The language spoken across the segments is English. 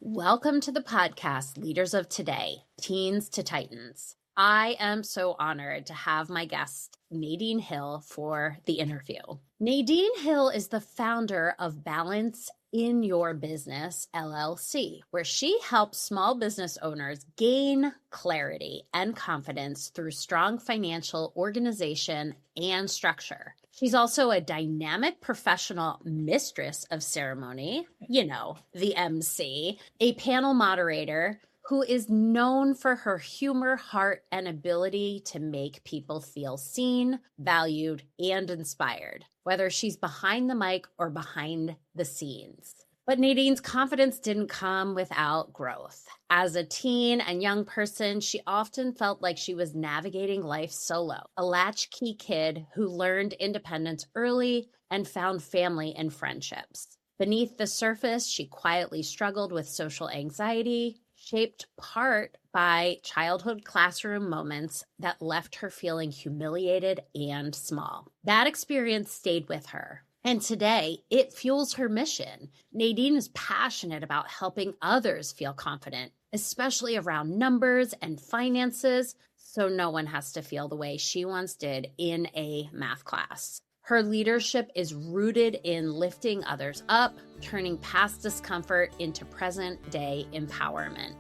Welcome to the podcast, Leaders of Today, Teens to Titans. I am so honored to have my guest, Nadine Hill, for the interview. Nadine Hill is the founder of Balance in Your Business, LLC, where she helps small business owners gain clarity and confidence through strong financial organization and structure. She's also a dynamic professional mistress of ceremony, the MC, a panel moderator who is known for her humor, heart, and ability to make people feel seen, valued, and inspired, whether she's behind the mic or behind the scenes. But Nadine's confidence didn't come without growth. As a teen and young person, she often felt like she was navigating life solo, a latchkey kid who learned independence early and found family and friendships. Beneath the surface, she quietly struggled with social anxiety, shaped part by childhood classroom moments that left her feeling humiliated and small. That experience stayed with her. And today, it fuels her mission. Nadine is passionate about helping others feel confident, especially around numbers and finances, so no one has to feel the way she once did in a math class. Her leadership is rooted in lifting others up, turning past discomfort into present-day empowerment.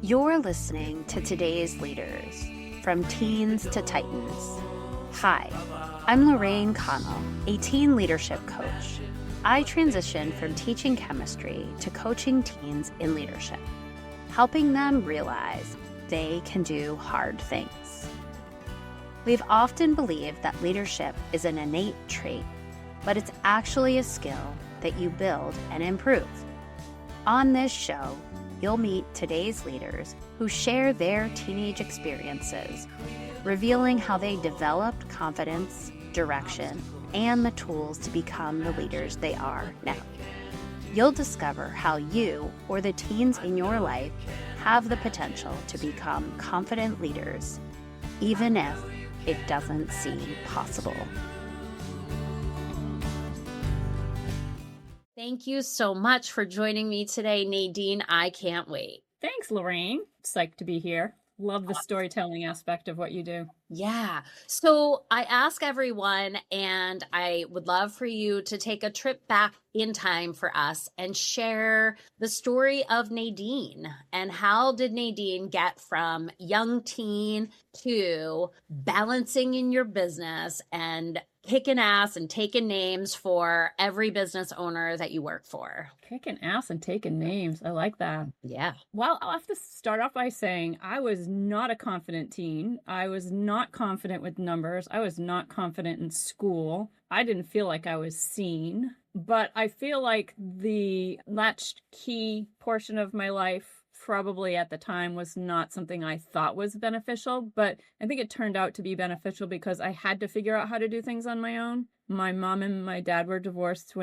You're listening to Today's Leaders, from Teens to Titans. Hi, I'm Lorraine Connell, a teen leadership coach. I transitioned from teaching chemistry to coaching teens in leadership, helping them realize they can do hard things. We've often believed that leadership is an innate trait, but it's actually a skill that you build and improve. On this show, you'll meet today's leaders who share their teenage experiences, revealing how they developed confidence, direction, and the tools to become the leaders they are now. You'll discover how you or the teens in your life have the potential to become confident leaders, even if it doesn't seem possible. Thank you so much for joining me today, Nadine. I can't wait. Thanks, Lorraine. Psyched to be here. Love the storytelling aspect of what you do. Yeah. So I ask everyone, and I would love for you to take a trip back in time for us and share the story of Nadine. And how did Nadine get from young teen to balancing in your business and kicking ass and taking names for every business owner that you work for? Kicking ass and taking names. I like that. Yeah. Well, I'll have to start off by saying I was not a confident teen. I was not confident with numbers. I was not confident in school. I didn't feel like I was seen. But I feel like the latchkey portion of my life probably at the time was not something I thought was beneficial, but I think it turned out to be beneficial because I had to figure out how to do things on my own. My mom and my dad were divorced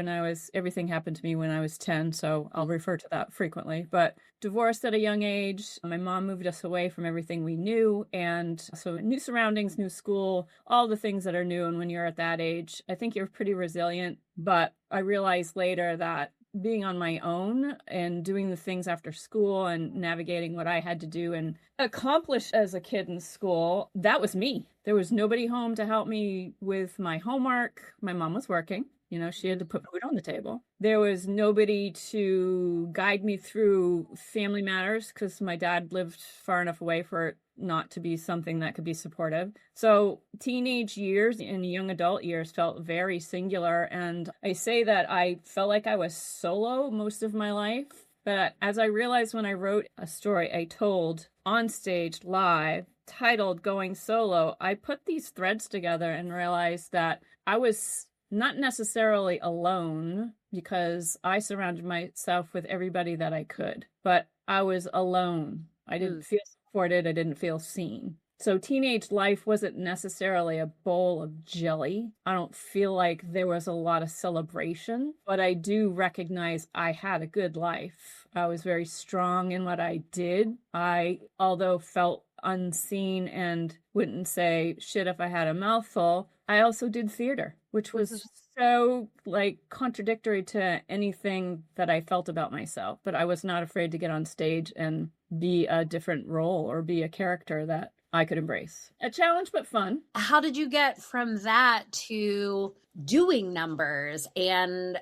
everything happened to me when I was 10, so I'll refer to that frequently, but divorced at a young age. My mom moved us away from everything we knew, and so new surroundings, new school, all the things that are new, and when you're at that age, I think you're pretty resilient, but I realized later that being on my own and doing the things after school and navigating what I had to do and accomplish as a kid in school, that was me. There was nobody home to help me with my homework. My mom was working. She had to put food on the table. There was nobody to guide me through family matters because my dad lived far enough away for it not to be something that could be supportive. So teenage years and young adult years felt very singular. And I say that I felt like I was solo most of my life. But as I realized when I wrote a story I told on stage live titled Going Solo, I put these threads together and realized that I was not necessarily alone because I surrounded myself with everybody that I could, but I was alone. I didn't feel supported. I didn't feel seen. So teenage life wasn't necessarily a bowl of jelly. I don't feel like there was a lot of celebration, but I do recognize I had a good life. I was very strong in what I did. I, although felt unseen and wouldn't say shit if I had a mouthful, I also did theater. which was so like contradictory to anything that I felt about myself. But I was not afraid to get on stage and be a different role or be a character that I could embrace. A challenge, but fun. How did you get from that to doing numbers and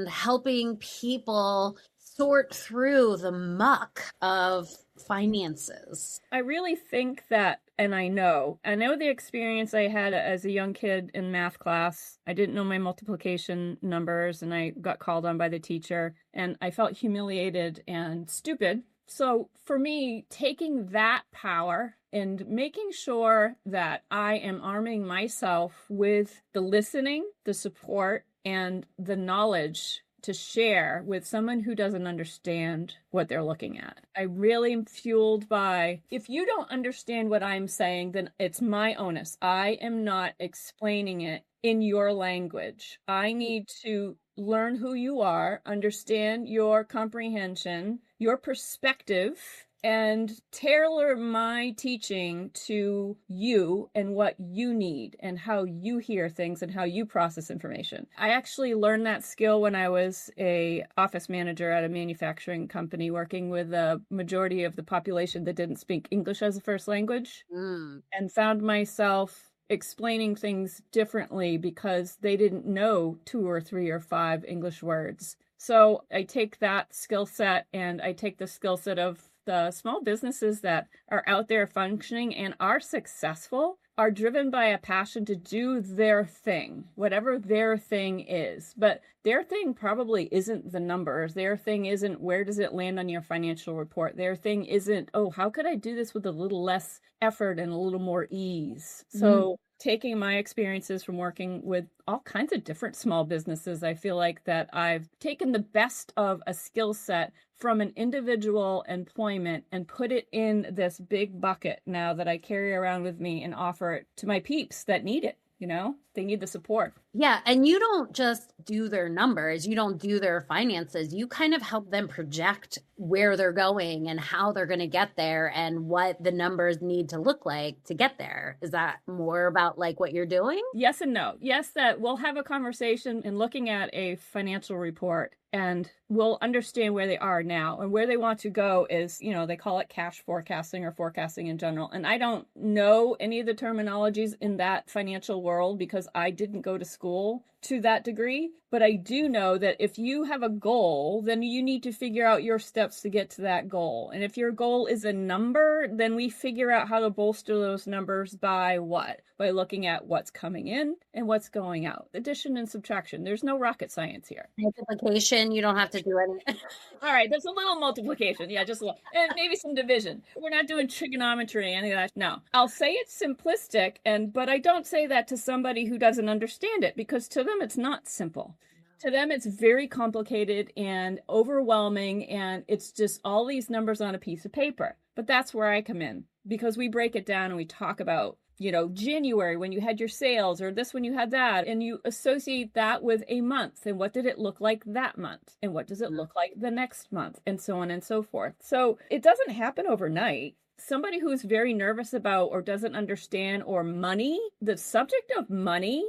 helping people sort through the muck of finances? I really think that, and I know the experience I had as a young kid in math class. I didn't know my multiplication numbers and I got called on by the teacher and I felt humiliated and stupid. So for me, taking that power and making sure that I am arming myself with the listening, the support, and the knowledge to share with someone who doesn't understand what they're looking at. I really am fueled by, if you don't understand what I'm saying, then it's my onus. I am not explaining it in your language. I need to learn who you are, understand your comprehension, your perspective, and tailor my teaching to you and what you need and how you hear things and how you process information. I actually learned that skill when I was a office manager at a manufacturing company working with a majority of the population that didn't speak English as a first language, and found myself explaining things differently because they didn't know 2 or 3 or 5 English words. So I take that skill set and I take the skill set of the small businesses that are out there functioning and are successful, are driven by a passion to do their thing, whatever their thing is. But their thing probably isn't the numbers. Their thing isn't where does it land on your financial report. Their thing isn't, oh, how could I do this with a little less effort and a little more ease? So taking my experiences from working with all kinds of different small businesses, I feel like that I've taken the best of a skill set from an individual employment and put it in this big bucket now that I carry around with me and offer it to my peeps that need it. You know, they need the support. Yeah. And you don't just do their numbers, you don't do their finances. You kind of help them project where they're going and how they're going to get there and what the numbers need to look like to get there. Is that more about like what you're doing? Yes and no. Yes, that we'll have a conversation in looking at a financial report and we'll understand where they are now and where they want to go is, you know, they call it cash forecasting or forecasting in general. And I don't know any of the terminologies in that financial world because I didn't go to school to that degree. But I do know that if you have a goal, then you need to figure out your steps to get to that goal. And if your goal is a number, then we figure out how to bolster those numbers by what? By looking at what's coming in and what's going out. Addition and subtraction. There's no rocket science here. Multiplication, you don't have to do any. All right, there's a little multiplication. Yeah, just a little. And maybe some division. We're not doing trigonometry, any of that. No. I'll say it's simplistic, but I don't say that to somebody who doesn't understand it because to them it's not simple. To them, it's very complicated and overwhelming, and it's just all these numbers on a piece of paper. But that's where I come in because we break it down and we talk about, you know, January when you had your sales or this when you had that, and you associate that with a month and what did it look like that month and what does it look like the next month and so on and so forth. So it doesn't happen overnight. Somebody who's very nervous about or doesn't understand or money, the subject of money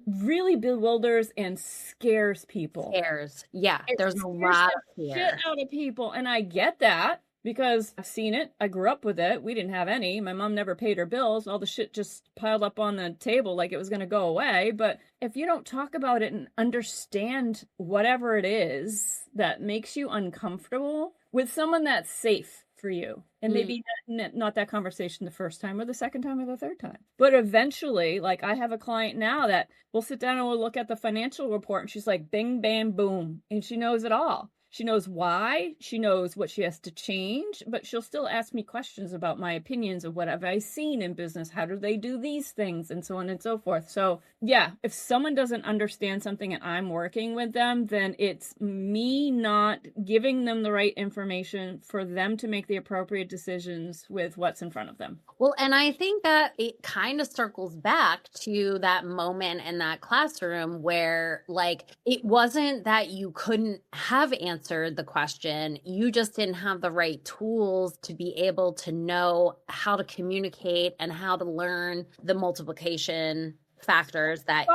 really bewilders and scares people. Yeah, there's a lot of fear. Shit out of people, and I get that. Because I've seen it. I grew up with it. We didn't have any. My mom never paid her bills. All the shit just piled up on the table like it was going to go away. But if you don't talk about it and understand whatever it is that makes you uncomfortable with someone that's safe for you, and maybe not that conversation the first time or the second time or the third time. But eventually, like I have a client now that we'll sit down and we'll look at the financial report and she's like, bing, bam, boom. And she knows it all. She knows why, she knows what she has to change, but she'll still ask me questions about my opinions of what have I seen in business, how do they do these things, and so on and so forth. So yeah, if someone doesn't understand something and I'm working with them, then it's me not giving them the right information for them to make the appropriate decisions with what's in front of them. Well, and I think that it kind of circles back to that moment in that classroom where, like, it wasn't that you couldn't have answered the question, you just didn't have the right tools to be able to know how to communicate and how to learn the multiplication factors that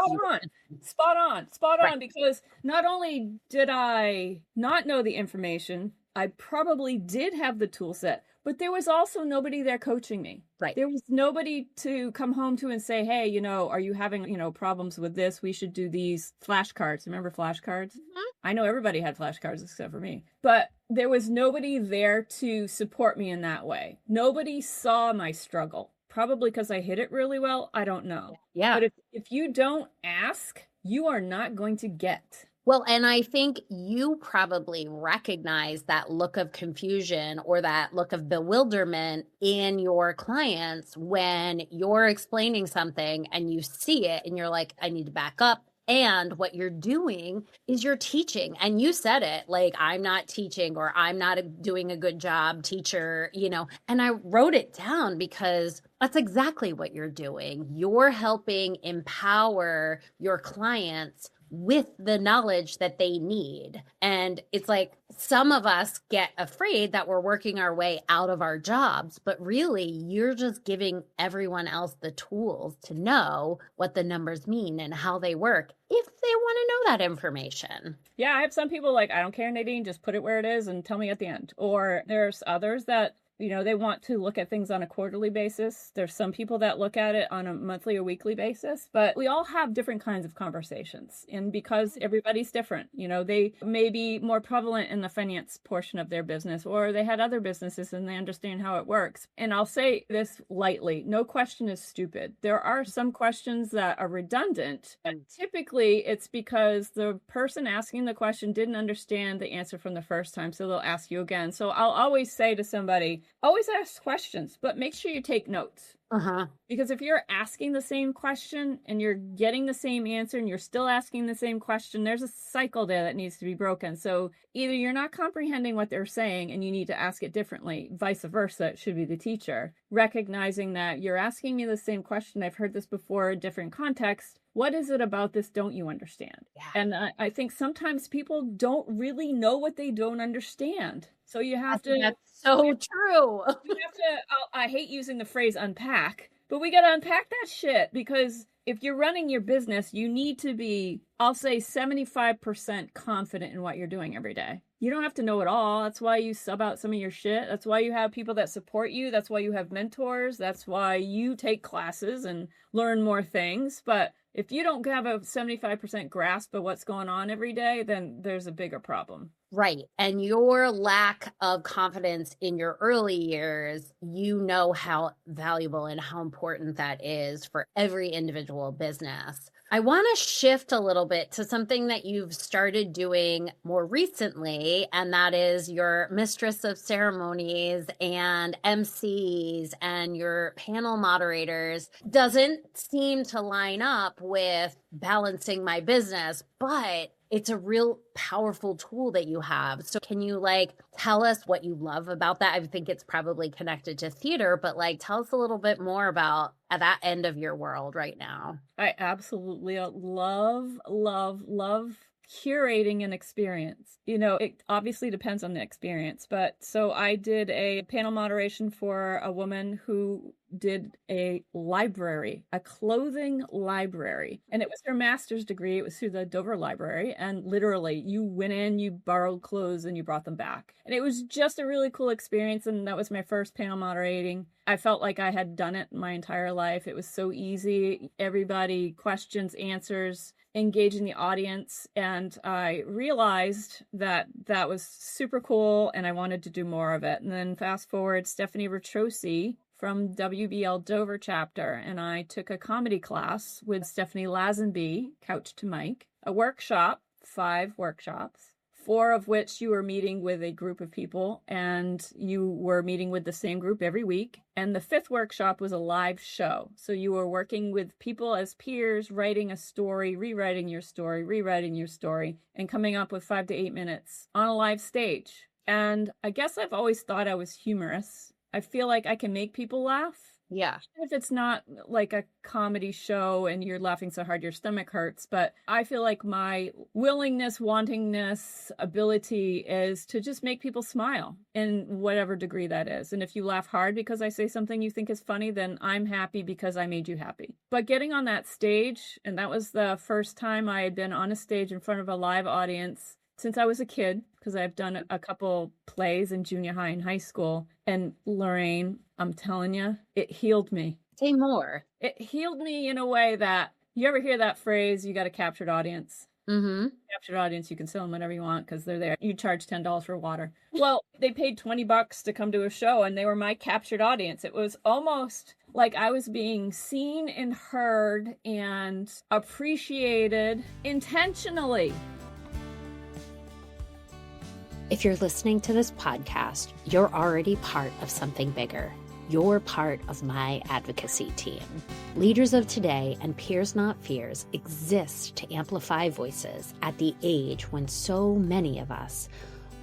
Spot Right. on, because not only did I not know the information, I probably did have the tool set, but there was also nobody there coaching me. Right. There was nobody to come home to and say, hey, are you having, problems with this? We should do these flashcards. Remember flashcards? Mhm. I know everybody had flashcards except for me, but there was nobody there to support me in that way. Nobody saw my struggle. Probably because I hid it really well. I don't know. Yeah. But if you don't ask, you are not going to get. Well, and I think you probably recognize that look of confusion or that look of bewilderment in your clients when you're explaining something and you see it and you're like, I need to back up. And what you're doing is you're teaching. And you said it like, I'm not teaching or I'm not doing a good job, teacher, and I wrote it down because that's exactly what you're doing. You're helping empower your clients with the knowledge that they need. And it's like some of us get afraid that we're working our way out of our jobs, but really you're just giving everyone else the tools to know what the numbers mean and how they work if they want to know that information. Yeah, I have some people like, I don't care, Nadine, just put it where it is and tell me at the end. Or there's others that they want to look at things on a quarterly basis. There's some people that look at it on a monthly or weekly basis, but we all have different kinds of conversations. And because everybody's different, they may be more prevalent in the finance portion of their business, or they had other businesses and they understand how it works. And I'll say this lightly, no question is stupid. There are some questions that are redundant, but typically it's because the person asking the question didn't understand the answer from the first time, so they'll ask you again. So I'll always say to somebody, always ask questions, but make sure you take notes. Because if you're asking the same question and you're getting the same answer and you're still asking the same question, there's a cycle there that needs to be broken. So either you're not comprehending what they're saying and you need to ask it differently, vice versa, it should be the teacher. Recognizing that you're asking me the same question, I've heard this before in different contexts. What is it about this don't you understand? Yeah. And I think sometimes people don't really know what they don't understand. So you have to. That's so true. You have to, I hate using the phrase unpack, but we got to unpack that shit, because if you're running your business, you need to be, I'll say 75% confident in what you're doing every day. You don't have to know it all. That's why you sub out some of your shit. That's why you have people that support you. That's why you have mentors. That's why you take classes and learn more things. But if you don't have a 75% grasp of what's going on every day, then there's a bigger problem. Right. And your lack of confidence in your early years, you know how valuable and how important that is for every individual business. I want to shift a little bit to something that you've started doing more recently, and that is your mistress of ceremonies and MCs and your panel moderators. Doesn't seem to line up with balancing my business, but it's a real powerful tool that you have. So can you tell us what you love about that? I think it's probably connected to theater, but tell us a little bit more about at that end of your world right now. I absolutely love curating an experience. It obviously depends on the experience, but so I did a panel moderation for a woman who did a library, a clothing library, and it was her master's degree. It was through the Dover Library, and literally you went in, you borrowed clothes, and you brought them back. And it was just a really cool experience, and that was my first panel moderating. I felt like I had done it my entire life. It was so easy. Everybody, questions, answers, engaging the audience, and I realized that that was super cool and I wanted to do more of it. And then fast forward, Stephanie Ratrosi from WBL Dover chapter, and I took a comedy class with Stephanie Lazenby, Couch to Mike, a workshop, 5 workshops, 4 of which you were meeting with a group of people, and you were meeting with the same group every week. And the 5th workshop was a live show. So you were working with people as peers, writing a story, rewriting your story, and coming up with 5 to 8 minutes on a live stage. And I guess I've always thought I was humorous. I feel like I can make people laugh. Yeah. If it's not like a comedy show and you're laughing so hard your stomach hurts, but I feel like my willingness, wantingness, ability is to just make people smile in whatever degree that is. And if you laugh hard because I say something you think is funny, then I'm happy because I made you happy. But getting on that stage, and that was the first time I had been on a stage in front of a live audience since I was a kid, because I've done a couple plays in junior high and high school. And Lorraine, I'm telling you, it healed me. Say more. It healed me in a way that, you ever hear that phrase, you got a captured audience? Mm-hmm. Captured audience, you can sell them whatever you want because they're there. You charge $10 for water. Well, they paid $20 to come to a show and they were my captured audience. It was almost like I was being seen and heard and appreciated intentionally. If you're listening to this podcast, you're already part of something bigger. You're part of my advocacy team. Leaders of Today and Peers Not Fears exist to amplify voices at the age when so many of us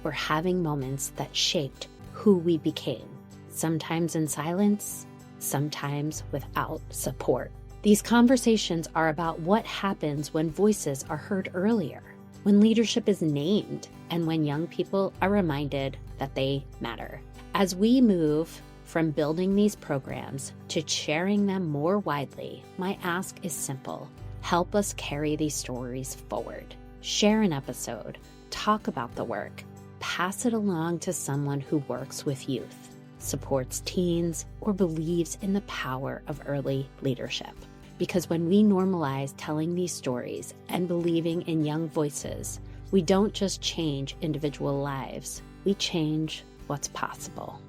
were having moments that shaped who we became, sometimes in silence, sometimes without support. These conversations are about what happens when voices are heard earlier, when leadership is named, and when young people are reminded that they matter. As we move from building these programs to sharing them more widely, my ask is simple. Help us carry these stories forward. Share an episode, talk about the work, pass it along to someone who works with youth, supports teens, or believes in the power of early leadership. Because when we normalize telling these stories and believing in young voices, we don't just change individual lives, we change what's possible.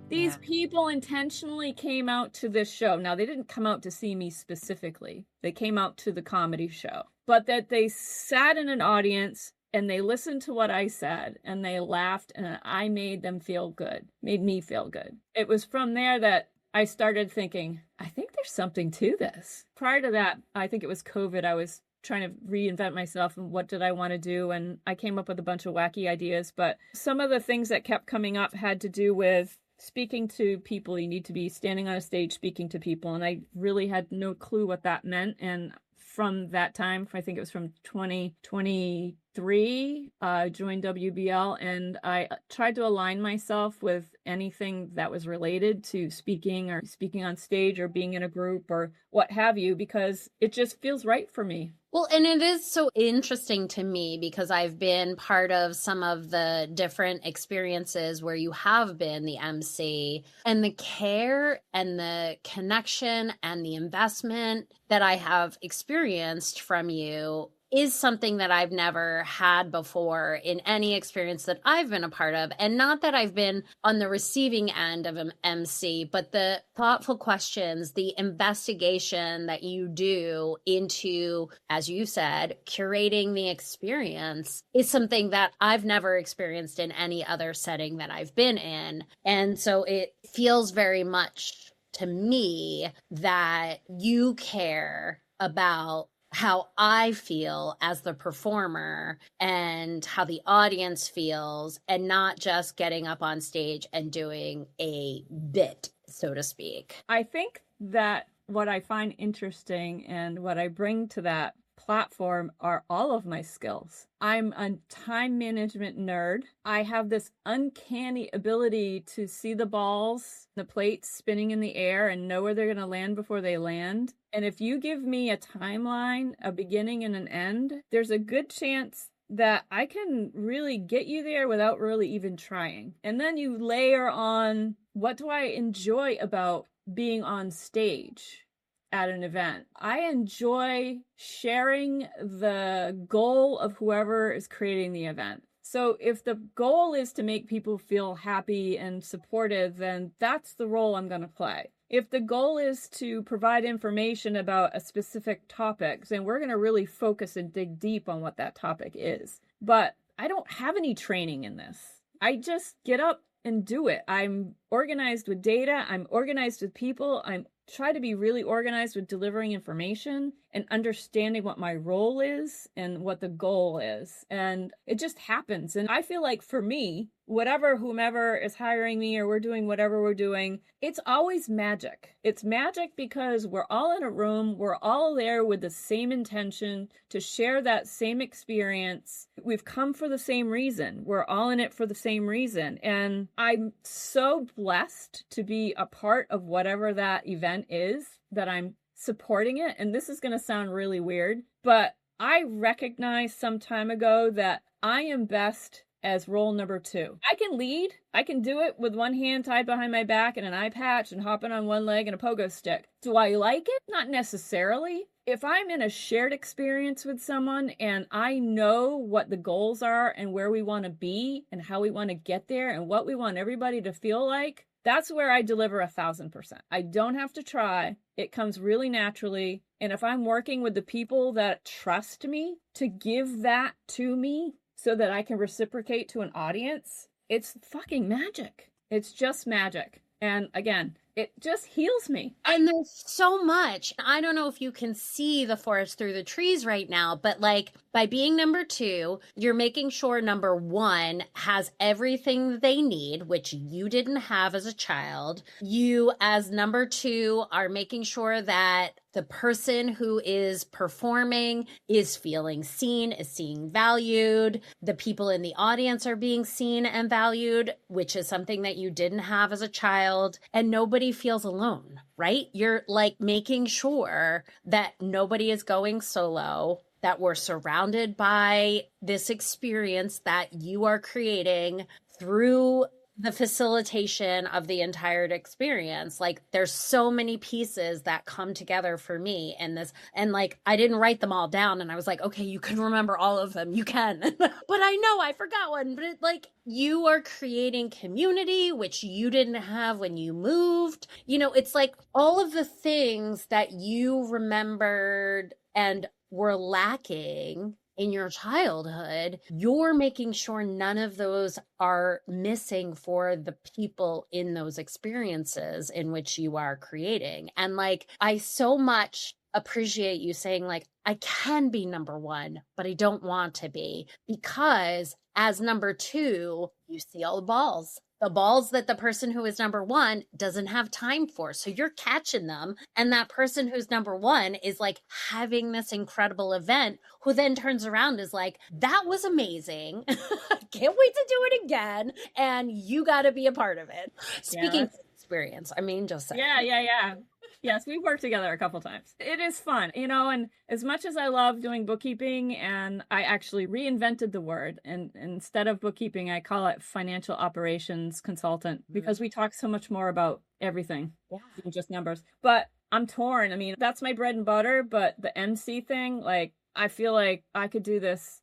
These people intentionally came out to this show. Now, they didn't come out to see me specifically. They came out to the comedy show. But that they sat in an audience and they listened to what I said and they laughed and I made them feel good, made me feel good. It was from there that I started thinking, I think there's something to this. Prior to that, I think it was COVID. I was trying to reinvent myself and what did I want to do? And I came up with a bunch of wacky ideas. But some of the things that kept coming up had to do with speaking to people. You need to be standing on a stage speaking to people. And I really had no clue what that meant. And from that time, I think it was from 2023, I joined WBL and I tried to align myself with anything that was related to speaking or speaking on stage or being in a group or what have you, because it just feels right for me. Well, and it is so interesting to me because I've been part of some of the different experiences where you have been the MC, and the care and the connection and the investment that I have experienced from you is something that I've never had before in any experience that I've been a part of. And not that I've been on the receiving end of an MC, but the thoughtful questions, the investigation that you do into, as you said, curating the experience is something that I've never experienced in any other setting that I've been in. And so it feels very much to me that you care about how I feel as the performer and how the audience feels, and not just getting up on stage and doing a bit, so to speak. I think that what I find interesting and what I bring to that platform are all of my skills. I'm a time management nerd. I have this uncanny ability to see the balls, the plates spinning in the air and know where they're going to land before they land. And if you give me a timeline, a beginning and an end, there's a good chance that I can really get you there without really even trying. And then you layer on, what do I enjoy about being on stage at an event? I enjoy sharing the goal of whoever is creating the event. So if the goal is to make people feel happy and supported, then that's the role I'm going to play. If the goal is to provide information about a specific topic, then we're going to really focus and dig deep on what that topic is. But I don't have any training in this. I just get up and do it. I'm organized with data. I'm organized with people. I'm try to be really organized with delivering information and understanding what my role is and what the goal is. And it just happens. And I feel like for me, whomever is hiring me or we're doing whatever we're doing, it's always magic. It's magic because we're all in a room. We're all there with the same intention to share that same experience. We've come for the same reason. We're all in it for the same reason. And I'm so blessed to be a part of whatever that event is, that I'm supporting it. And this is going to sound really weird, but I recognized some time ago that I am best as role number 2. I can lead. I can do it with one hand tied behind my back and an eye patch and hopping on one leg and a pogo stick. Do I like it? Not necessarily. If I'm in a shared experience with someone and I know what the goals are and where we want to be and how we want to get there and what we want everybody to feel like, that's where I deliver 1,000%. I don't have to try. It comes really naturally. And if I'm working with the people that trust me to give that to me so that I can reciprocate to an audience, it's fucking magic. It's just magic. And again, it just heals me. And there's so much. I don't know if you can see the forest through the trees right now, but like by being number 2, you're making sure number 1 has everything they need, which you didn't have as a child. You, as number 2, are making sure that the person who is performing is feeling seen, is seeing valued. The people in the audience are being seen and valued, which is something that you didn't have as a child. And nobody feels alone, right? You're like making sure that nobody is going solo, that we're surrounded by this experience that you are creating through the facilitation of the entire experience. Like there's so many pieces that come together for me in this. And like, I didn't write them all down and I was like, okay, you can remember all of them. You can, but I know I forgot one, but it, like you are creating community, which you didn't have when you moved. You know, it's like all of the things that you remembered and were lacking in your childhood, you're making sure none of those are missing for the people in those experiences in which you are creating. And like, I so much appreciate you saying like, I can be number 1, but I don't want to be, because as number 2, you see all the balls that the person who is number 1 doesn't have time for. So you're catching them. And that person who's number 1 is like having this incredible event, who then turns around is like, that was amazing. Can't wait to do it again. And you got to be a part of it. Speaking of experience, I mean, just saying. Yeah. Yes, we've worked together a couple times. It is fun, you know, and as much as I love doing bookkeeping, and I actually reinvented the word, and instead of bookkeeping, I call it financial operations consultant, because we talk so much more about everything than just numbers. But I'm torn. I mean, that's my bread and butter, but the MC thing, like, I feel like I could do this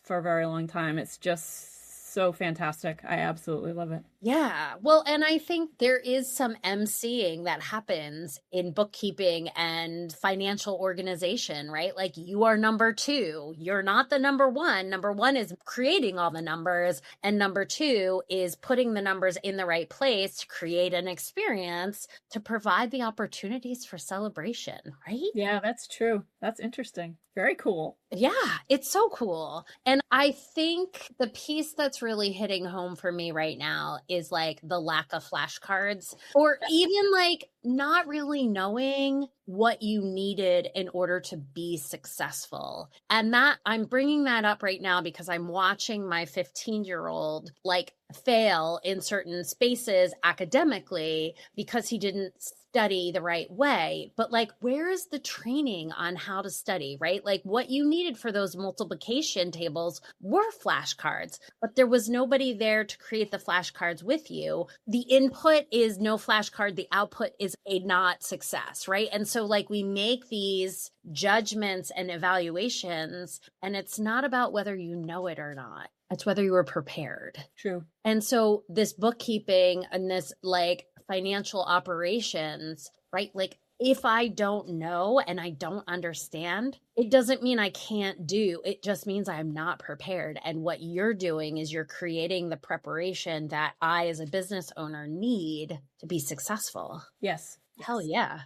for a very long time. It's just so fantastic. I absolutely love it. Yeah. Well, and I think there is some emceeing that happens in bookkeeping and financial organization, right? Like you are number 2. You're not the number 1. Number 1 is creating all the numbers. And number 2 is putting the numbers in the right place to create an experience to provide the opportunities for celebration, right? Yeah, that's true. That's interesting. Very cool. Yeah, it's so cool. And I think the piece that's really hitting home for me right now is like the lack of flashcards, or even like not really knowing what you needed in order to be successful. And that I'm bringing that up right now because I'm watching my 15-year-old like fail in certain spaces academically because he didn't study the right way. But like, where is the training on how to study, right? Like what you needed for those multiplication tables were flashcards, but there was nobody there to create the flashcards with you. The input is no flashcard. The output is a not success, right? And so like we make these judgments and evaluations, and it's not about whether you know it or not. It's whether you were prepared. True. And so this bookkeeping and this like financial operations, right? Like if I don't know and I don't understand, it doesn't mean I can't do. It just means I'm not prepared. And what you're doing is you're creating the preparation that I, as a business owner, need to be successful. Yes. Hell yeah.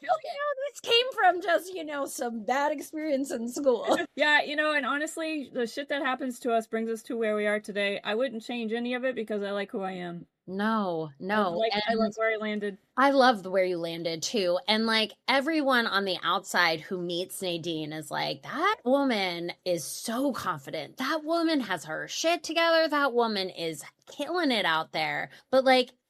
This came from just, some bad experience in school. Yeah, and honestly, the shit that happens to us brings us to where we are today. I wouldn't change any of it because I like who I am. No. I like where I landed. I love where you landed too. And everyone on the outside who meets Nadine is like, that woman is so confident. That woman has her shit together. That woman is killing it out there. But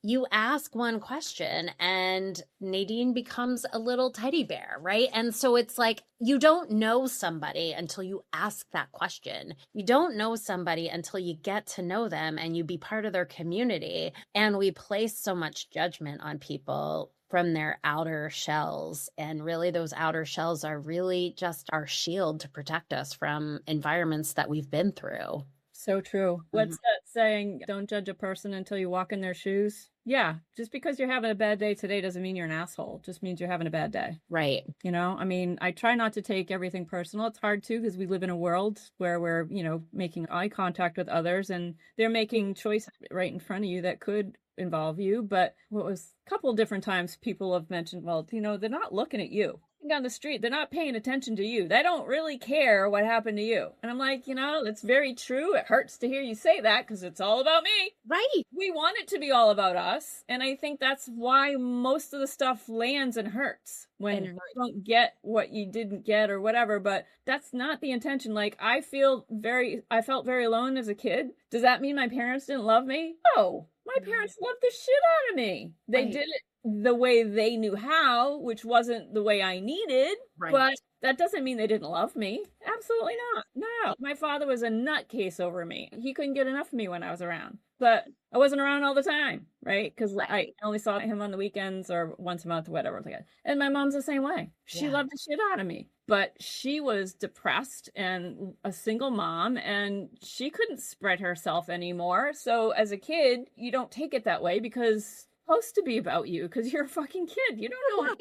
you ask one question and Nadine becomes a little teddy bear, right? And so it's you don't know somebody until you ask that question. You don't know somebody until you get to know them and you be part of their community. And we place so much judgment on people from their outer shells. And really, those outer shells are really just our shield to protect us from environments that we've been through. So true. What's that saying? Don't judge a person until you walk in their shoes. Yeah. Just because you're having a bad day today doesn't mean you're an asshole. It just means you're having a bad day. Right. I try not to take everything personal. It's hard too, because we live in a world where we're, making eye contact with others and they're making choices right in front of you that could involve you. But what was a couple of different times people have mentioned, well, they're not looking at you. On the street, they're not paying attention to you. They don't really care what happened to you. And I'm like, that's very true. It hurts to hear you say that because it's all about me. Right. We want it to be all about us. And I think that's why most of the stuff lands and hurts when you don't get what you didn't get or whatever. But that's not the intention. I felt very alone as a kid. Does that mean my parents didn't love me? No. My parents loved the shit out of me. They did it the way they knew how, which wasn't the way I needed, but that doesn't mean they didn't love me. Absolutely not. No. My father was a nutcase over me. He couldn't get enough of me when I was around, but I wasn't around all the time, right? Because I only saw him on the weekends or once a month, whatever. And my mom's the same way. She loved the shit out of me, but she was depressed and a single mom and she couldn't spread herself anymore. So as a kid, you don't take it that way because supposed to be about you because you're a fucking kid. You don't know what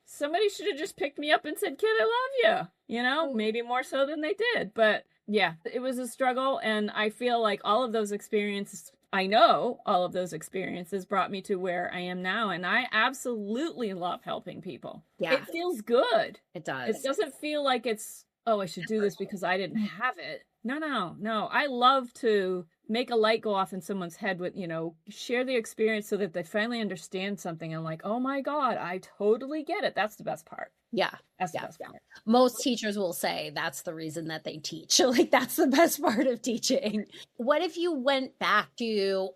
somebody should have just picked me up and said, kid, I love you. Maybe more so than they did. But yeah, it was a struggle. And I feel like all of those experiences brought me to where I am now. And I absolutely love helping people. Yeah. It feels good. It does. It doesn't feel like it's, I should do this because I didn't have it. No. I love to make a light go off in someone's head with, share the experience so that they finally understand something and oh my God, I totally get it. That's the best part. Yeah. That's the best part. Most teachers will say that's the reason that they teach. That's the best part of teaching. What if you went back to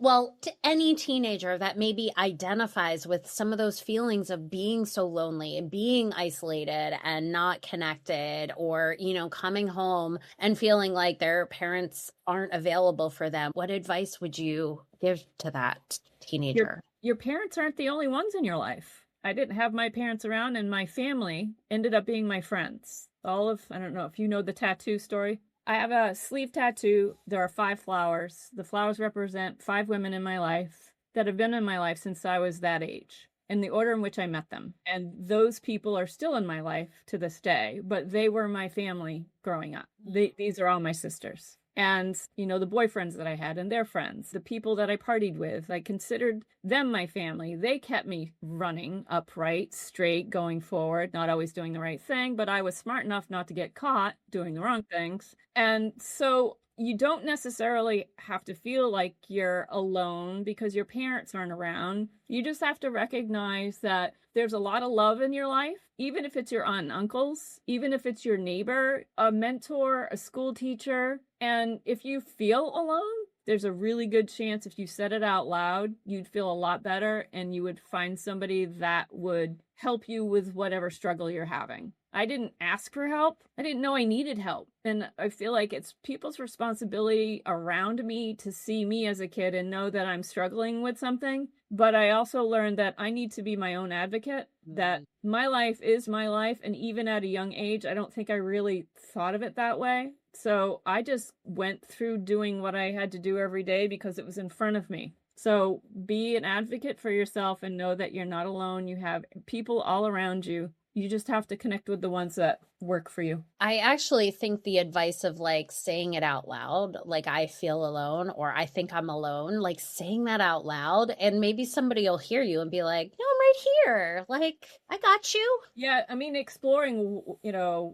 any teenager that maybe identifies with some of those feelings of being so lonely and being isolated and not connected or, coming home and feeling like their parents aren't available for them? What advice would you give to that teenager? Your parents aren't the only ones in your life. I didn't have my parents around and my family ended up being my friends. I don't know if you know the tattoo story. I have a sleeve tattoo. There are 5 flowers. The flowers represent 5 women in my life that have been in my life since I was that age, in the order in which I met them. And those people are still in my life to this day, but they were my family growing up. These are all my sisters. And, the boyfriends that I had and their friends, the people that I partied with, I considered them my family. They kept me running upright, straight, going forward, not always doing the right thing, but I was smart enough not to get caught doing the wrong things. And so you don't necessarily have to feel like you're alone because your parents aren't around. You just have to recognize that there's a lot of love in your life, even if it's your aunt and uncles, even if it's your neighbor, a mentor, a school teacher. And if you feel alone, there's a really good chance if you said it out loud, you'd feel a lot better and you would find somebody that would help you with whatever struggle you're having. I didn't ask for help. I didn't know I needed help. And I feel like it's people's responsibility around me to see me as a kid and know that I'm struggling with something. But I also learned that I need to be my own advocate, that my life is my life. And even at a young age, I don't think I really thought of it that way. So I just went through doing what I had to do every day because it was in front of me. So be an advocate for yourself and know that you're not alone. You have people all around you. You just have to connect with the ones that work for you. I actually think the advice of like saying it out loud, like I feel alone or I think I'm alone, like saying that out loud, and maybe somebody will hear you and be like, no, I'm right here. Like, I got you. Yeah, I mean, exploring,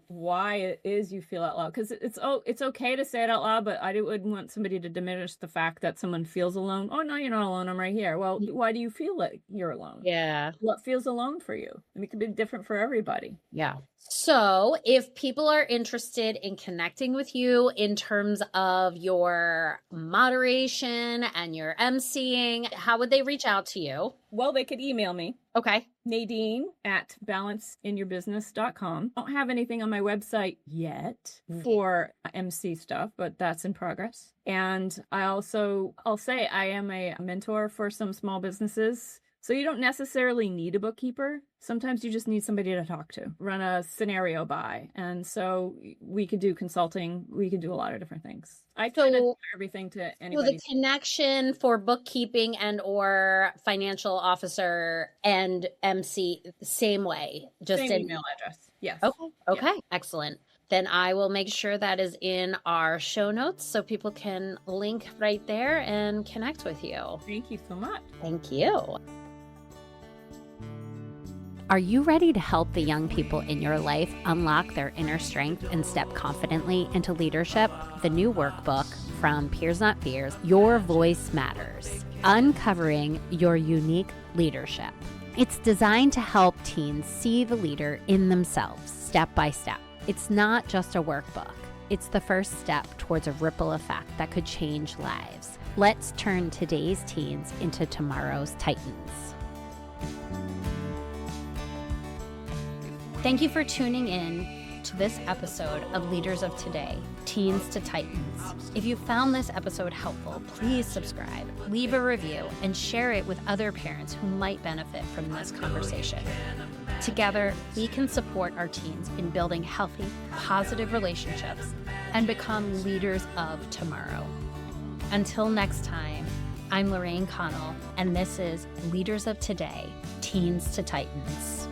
why it is you feel out loud, because it's okay to say it out loud, but I wouldn't want somebody to diminish the fact that someone feels alone. Oh, no, you're not alone. I'm right here. Well, why do you feel like you're alone? Yeah. What feels alone for you? I mean, it could be different for everybody. Yeah. So if people are interested in connecting with you in terms of your moderation and your emceeing, how would they reach out to you? Well, they could email me. Okay. Nadine@balanceinyourbusiness.com. I don't have anything on my website yet for MC stuff, but that's in progress. And I'll say I am a mentor for some small businesses. So you don't necessarily need a bookkeeper. Sometimes you just need somebody to talk to, run a scenario by. And so we could do consulting. We could do a lot of different things. I try to do everything to anybody. So the connection for bookkeeping and or financial officer and MC, same way. Just same email address. Yes. Okay. Yeah. Excellent. Then I will make sure that is in our show notes so people can link right there and connect with you. Thank you so much. Thank you. Are you ready to help the young people in your life unlock their inner strength and step confidently into leadership? The new workbook from Peers Not Fears, Your Voice Matters, Uncovering Your Unique Leadership. It's designed to help teens see the leader in themselves, step by step. It's not just a workbook. It's the first step towards a ripple effect that could change lives. Let's turn today's teens into tomorrow's titans. Thank you for tuning in to this episode of Leaders of Today, Teens to Titans. If you found this episode helpful, please subscribe, leave a review, and share it with other parents who might benefit from this conversation. Together, we can support our teens in building healthy, positive relationships and become leaders of tomorrow. Until next time, I'm Lorraine Connell, and this is Leaders of Today, Teens to Titans.